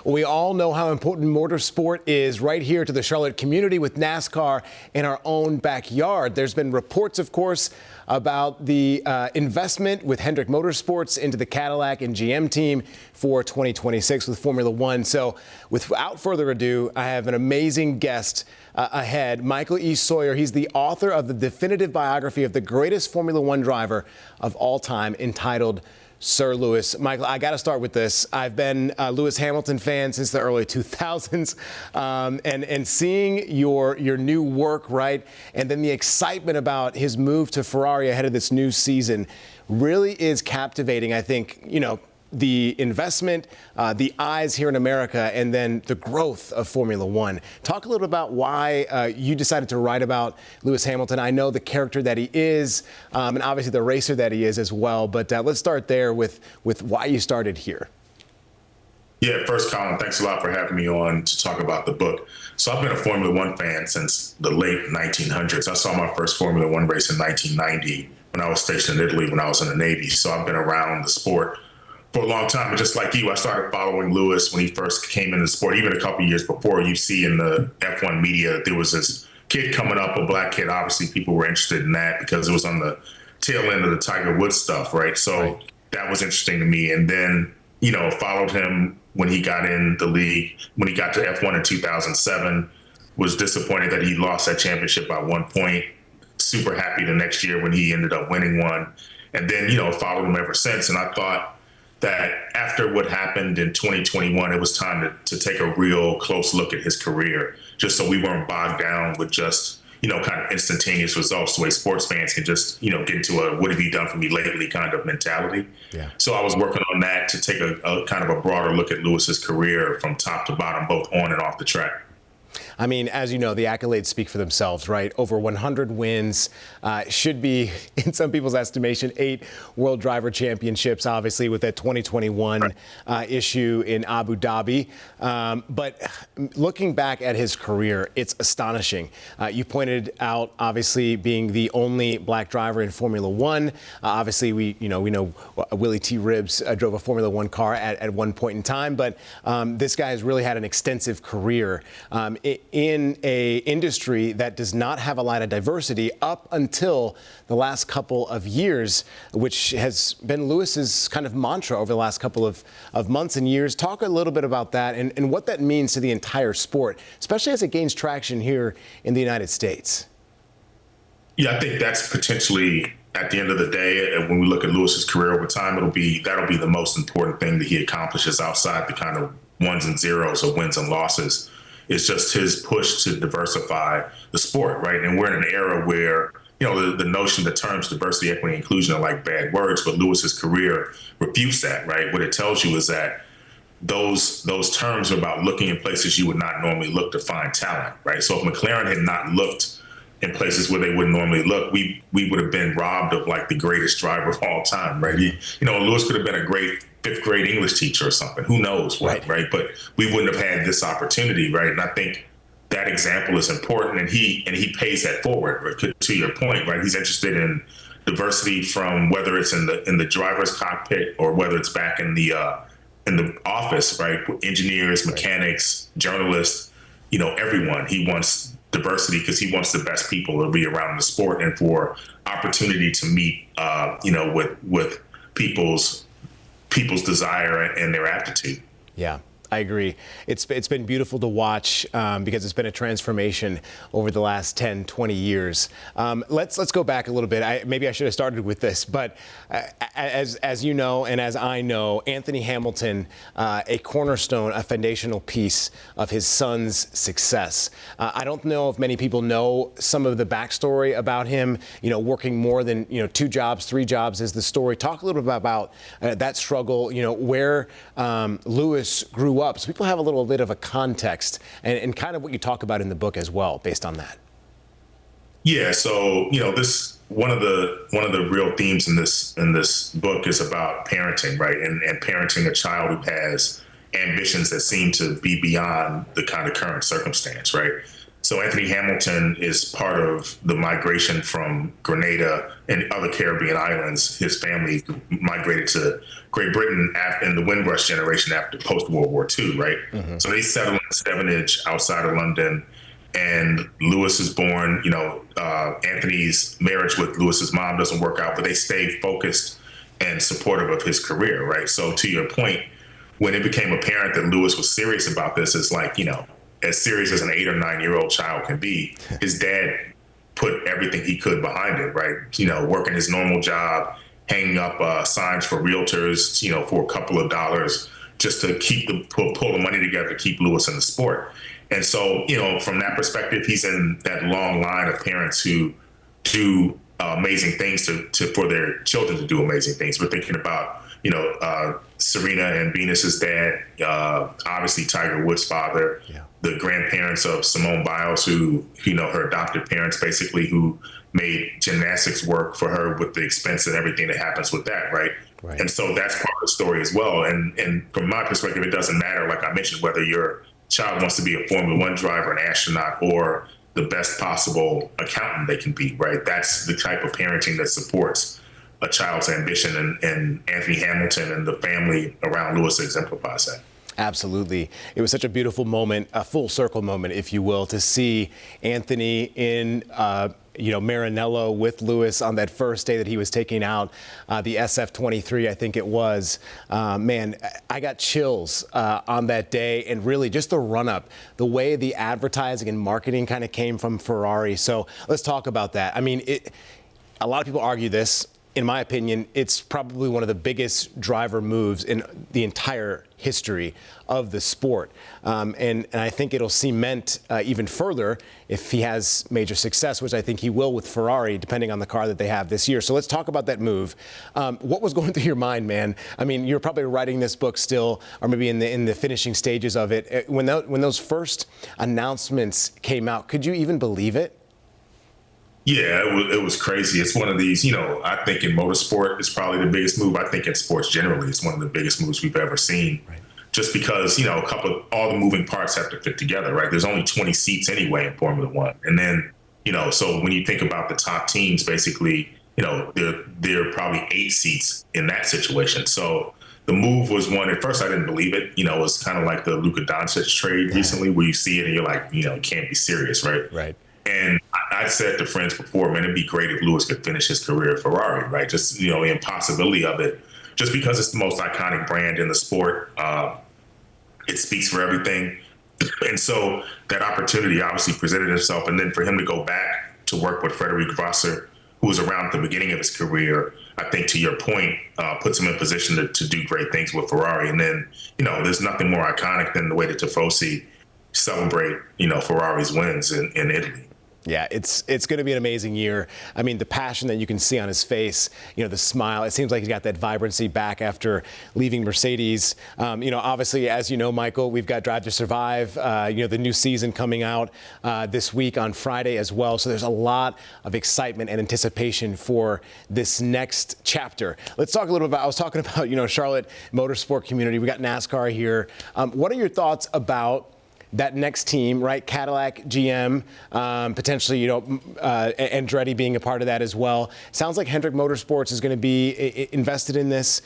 We all know how important motorsport is right here to the Charlotte community with NASCAR in our own backyard. There's been reports, of course, about the investment with Hendrick Motorsports into the Cadillac and GM team for 2026 with Formula One. So without further ado, I have an amazing guest ahead, Michael E. Sawyer. He's the author of the definitive biography of the greatest Formula One driver of all time, entitled Sir Lewis. Michael, I got to start with this. I've been a Lewis Hamilton fan since the early 2000s, and seeing your new work, right, and then the excitement about his move to Ferrari ahead of this new season really is captivating. I think, you know, the investment, the eyes here in America, and then the growth of Formula One. Talk a little about why you decided to write about Lewis Hamilton. I know the character that he is, and obviously the racer that he is as well, but let's start there with why you started here. Yeah, first, Colin, thanks a lot for having me on to talk about the book. So I've been a Formula One fan since the late 1900s. I saw my first Formula One race in 1990 when I was stationed in Italy when I was in the Navy. So I've been around the sport for a long time. And just like you, I started following Lewis when he first came into the sport, even a couple of years before. You see in the F1 media, there was this kid coming up, a black kid. Obviously, people were interested in that because it was on the tail end of the Tiger Woods stuff, right? So that was interesting to me. And then, you know, followed him when he got in the league, when he got to F1 in 2007, was disappointed that he lost that championship by 1 point. Super happy the next year when he ended up winning one. And then, you know, followed him ever since. And I thought that after what happened in 2021, it was time to take a real close look at his career, just so we weren't bogged down with just, you know, kind of instantaneous results, the way sports fans can just, you know, get into a what have you done for me lately kind of mentality. Yeah. So I was working on that to take a kind of a broader look at Lewis's career from top to bottom, both on and off the track. I mean, as you know, the accolades speak for themselves, right? Over 100 wins, should be, in some people's estimation, 8 World Driver Championships, obviously, with that 2021 issue in Abu Dhabi. But looking back at his career, it's astonishing. You pointed out, obviously, being the only black driver in Formula One. Obviously, we know Willie T. Ribbs drove a Formula One car at one point in time, but this guy has really had an extensive career in a industry that does not have a lot of diversity up until the last couple of years, which has been Lewis's kind of mantra over the last couple of months and years. Talk a little bit about that and what that means to the entire sport, especially as it gains traction here in the United States. Yeah, I think that's potentially, at the end of the day, when we look at Lewis's career over time, that'll be the most important thing that he accomplishes outside the kind of ones and zeros of wins and losses. It's just his push to diversify the sport, right? And we're in an era where, you know, the notion, the terms diversity, equity, inclusion are like bad words, but Lewis's career refutes that, right? What it tells you is that those terms are about looking in places you would not normally look to find talent, right? So if McLaren had not looked in places where they wouldn't normally look, we would have been robbed of like the greatest driver of all time, right? Lewis could have been a great 5th grade English teacher or something. Who knows what, right? But we wouldn't have had this opportunity, right? And I think that example is important, and he pays that forward. Right? To your point, right? He's interested in diversity from whether it's in the driver's cockpit or whether it's back in the office, right? Engineers, mechanics, journalists, you know, everyone. He wants diversity because he wants the best people to be around the sport and for opportunity to meet, with people's desire and their aptitude. Yeah, I agree. It's been beautiful to watch because it's been a transformation over the last 10, 20 years. Let's go back a little bit. Maybe I should have started with this, but as you know and as I know, Anthony Hamilton, a cornerstone, a foundational piece of his son's success. I don't know if many people know some of the backstory about him, you know, working more than, 2 jobs, 3 jobs is the story. Talk a little bit about that struggle, where Lewis grew up, so people have a little bit of a context and kind of what you talk about in the book as well, based on that. Yeah, so this one of the real themes in this book is about parenting, right? And parenting a child who has ambitions that seem to be beyond the kind of current circumstance, right? So Anthony Hamilton is part of the migration from Grenada and other Caribbean islands. His family migrated to Great Britain in the Windrush generation after post-World War II, right? So they settled in Stevenage outside of London, and Lewis is born. Anthony's marriage with Lewis's mom doesn't work out, but they stay focused and supportive of his career, right? So to your point, when it became apparent that Lewis was serious about this, it's like, as serious as an 8 or 9-year-old child can be, his dad put everything he could behind it, right? Working his normal job, hanging up signs for realtors, for a couple of dollars, just to pull the money together to keep Lewis in the sport. And so, from that perspective, he's in that long line of parents who do amazing things for their children to do amazing things. We're thinking about, Serena and Venus's dad, obviously Tiger Woods' father, the grandparents of Simone Biles, who, her adopted parents, basically, who made gymnastics work for her with the expense and everything that happens with that, right? And so that's part of the story as well. And from my perspective, it doesn't matter, like I mentioned, whether your child wants to be a Formula One driver, an astronaut, or the best possible accountant they can be, right? That's the type of parenting that supports a child's ambition, and Anthony Hamilton and the family around Lewis exemplifies that. Absolutely. It was such a beautiful moment, a full circle moment, if you will, to see Anthony in, Maranello with Lewis on that first day that he was taking out the SF-23, I think it was. Man, I got chills on that day, and really just the run-up, the way the advertising and marketing kind of came from Ferrari. So let's talk about that. I mean, a lot of people argue this. In my opinion, it's probably one of the biggest driver moves in the entire history of the sport. And I think it'll cement even further if he has major success, which I think he will with Ferrari, depending on the car that they have this year. So let's talk about that move. What was going through your mind, man? I mean, you're probably writing this book still, or maybe in the finishing stages of it. When those first announcements came out, could you even believe it? Yeah, it was crazy. It's one of these, I think in motorsport, it's probably the biggest move. I think in sports generally, it's one of the biggest moves we've ever seen. Right. Just because, all the moving parts have to fit together, right? There's only 20 seats anyway in Formula One. And then, so when you think about the top teams, basically, there are probably 8 seats in that situation. So the move was one, at first I didn't believe it. It was kind of like the Luka Doncic trade recently, where you see it and you're like, you can't be serious, right? Right. And I said to friends before, man, it'd be great if Lewis could finish his career at Ferrari, right? Just, the impossibility of it, just because it's the most iconic brand in the sport. It speaks for everything. And so that opportunity obviously presented itself. And then for him to go back to work with Frederic Vasseur, who was around at the beginning of his career, I think to your point, puts him in position to do great things with Ferrari. And then, there's nothing more iconic than the way that Tifosi celebrate, Ferrari's wins in Italy. Yeah, it's going to be an amazing year. I mean, the passion that you can see on his face, the smile, it seems like he's got that vibrancy back after leaving Mercedes. Obviously, as you know, Michael, we've got Drive to Survive, the new season coming out this week on Friday as well. So there's a lot of excitement and anticipation for this next chapter. Let's talk a little about, I was talking about, Charlotte motorsport community. We got NASCAR here. What are your thoughts about that next team, right? Cadillac, GM, potentially, Andretti being a part of that as well. Sounds like Hendrick Motorsports is going to be invested in this.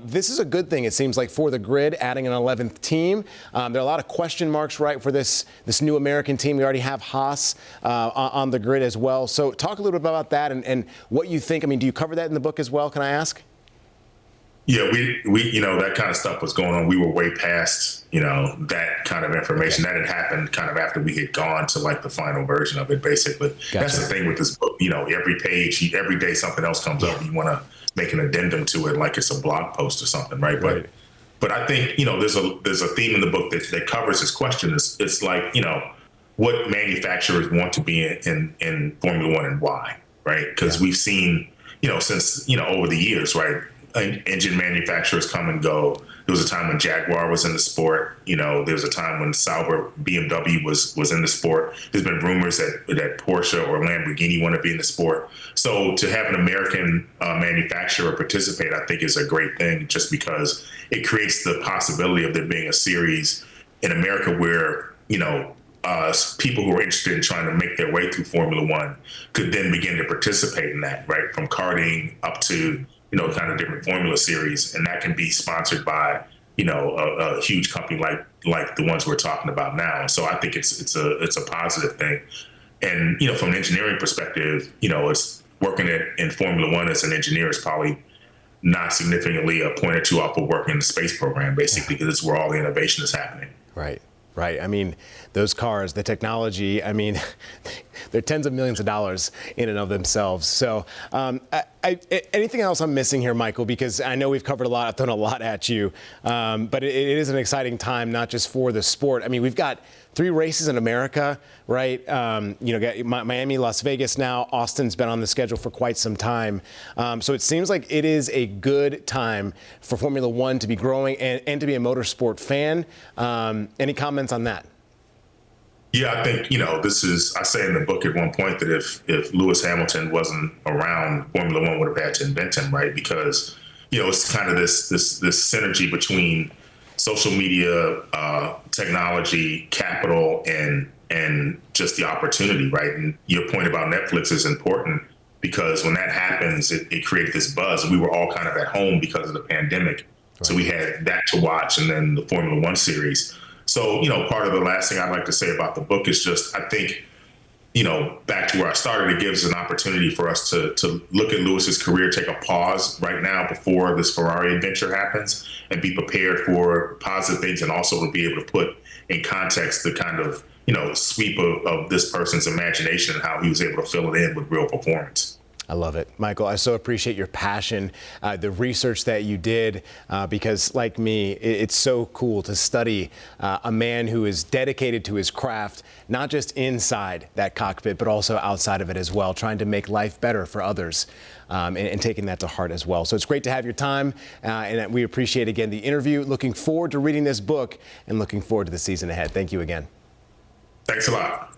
This is a good thing, it seems like, for the grid, adding an 11th team. There are a lot of question marks, right, for this new American team. We already have Haas on the grid as well. So talk a little bit about that and what you think. I mean, do you cover that in the book as well, can I ask? Yeah, we that kind of stuff was going on. We were way past, that kind of information. That had happened kind of after we had gone to like the final version of it, basically. Gotcha. That's the thing with this book. Every page, every day something else comes up. You want to make an addendum to it like it's a blog post or something, right? But I think, there's a theme in the book that covers this question. It's like, what manufacturers want to be in Formula One and why, right? Because we've seen, since, over the years, right? Engine manufacturers come and go. There was a time when Jaguar was in the sport. There was a time when Sauber BMW was in the sport. There's been rumors that Porsche or Lamborghini want to be in the sport. So to have an American manufacturer participate, I think is a great thing, just because it creates the possibility of there being a series in America where, people who are interested in trying to make their way through Formula One could then begin to participate in that, right? From karting up to, kind of different Formula series. And that can be sponsored by, a huge company like the ones we're talking about now. So I think it's a positive thing. And, from an engineering perspective, it's working in Formula One as an engineer is probably not significantly a point or two off of working in the space program, basically, because it's where all the innovation is happening. Right. Right. I mean, those cars, the technology, I mean, they're tens of millions of dollars in and of themselves. So anything else I'm missing here, Michael, because I know we've covered a lot, I've thrown a lot at you, but it is an exciting time, not just for the sport. I mean, we've got 3 races in America, right? Got Miami, Las Vegas now. Austin's been on the schedule for quite some time. So it seems like it is a good time for Formula One to be growing and to be a motorsport fan. Any comments on that? Yeah, I think, I say in the book at one point that if Lewis Hamilton wasn't around, Formula One would have had to invent him, right? Because, it's kind of this synergy between social media, technology, capital, and just the opportunity, right? And your point about Netflix is important because when that happens, it created this buzz. We were all kind of at home because of the pandemic. Right. So we had that to watch and then the Formula One series. So, part of the last thing I'd like to say about the book is just, I think, back to where I started, it gives an opportunity for us to look at Lewis's career, take a pause right now before this Ferrari adventure happens and be prepared for positive things and also to be able to put in context the kind of, sweep of this person's imagination and how he was able to fill it in with real performance. I love it. Michael, I so appreciate your passion, the research that you did, because like me, it's so cool to study a man who is dedicated to his craft, not just inside that cockpit, but also outside of it as well, trying to make life better for others and taking that to heart as well. So it's great to have your time, and we appreciate, again, the interview. Looking forward to reading this book and looking forward to the season ahead. Thank you again. Thanks a lot.